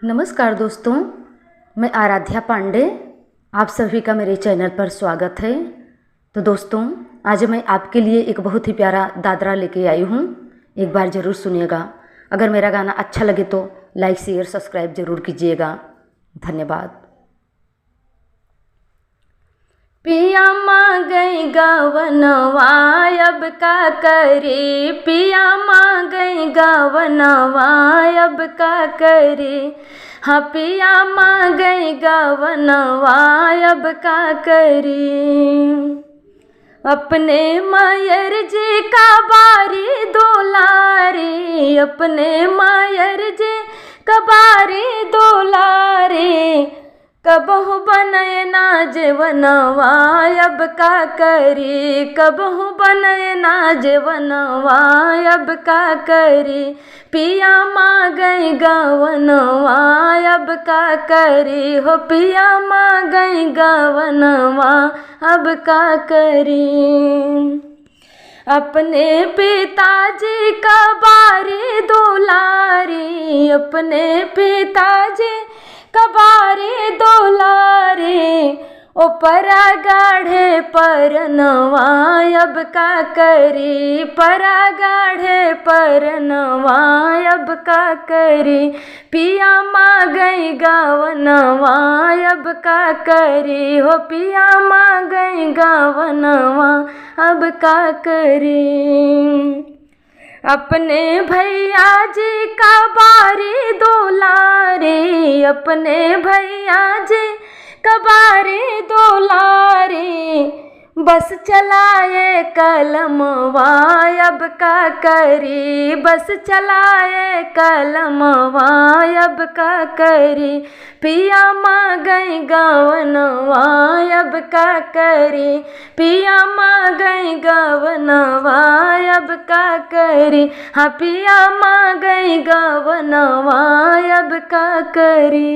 नमस्कार दोस्तों, मैं आराध्या पांडे। आप सभी का मेरे चैनल पर स्वागत है। तो दोस्तों, आज मैं आपके लिए एक बहुत ही प्यारा दादरा लेके आई हूँ। एक बार ज़रूर सुनिएगा। अगर मेरा गाना अच्छा लगे तो लाइक शेयर सब्सक्राइब ज़रूर कीजिएगा। धन्यवाद। पिया मांगई गवनवा अब का करे, पिया मांगई गवनवा अब का करे। हाँ पिया मांगई गवनवा अब का करे। अपने मायर जी का बारी दुलारे, अपने मायर जी का बारी दुलारे। कबहू बनय ना जेवनवा अब का करी, कबहू बनय ना जेवनवा अब का करी। पिया मांगई गवनवा अब का करी, हो पिया मांगई गवनवा अब का करी। अपने पिताजी का बारी दुलारी, अपने पिताजी कबारे दुलारे। ओ परा गाढ़े परनवा अब का करी, परा गाढ़े परनवा अब का करी। पिया मांगई गवनवा अब का करी, हो पिया मांगई गवनवा अब का करी। अपने भैया जी का बारी दुलारे, अपने भैया जी का बारी दुलारे। बस चलाए कलमवा अब का करी, बस चलाए कलमवा अब का करी। पिया मांगई गवनवा अब का करी, पिया मांगई गवनवा अब का करी। हाँ पिया मांगई गवनवा अब का करी।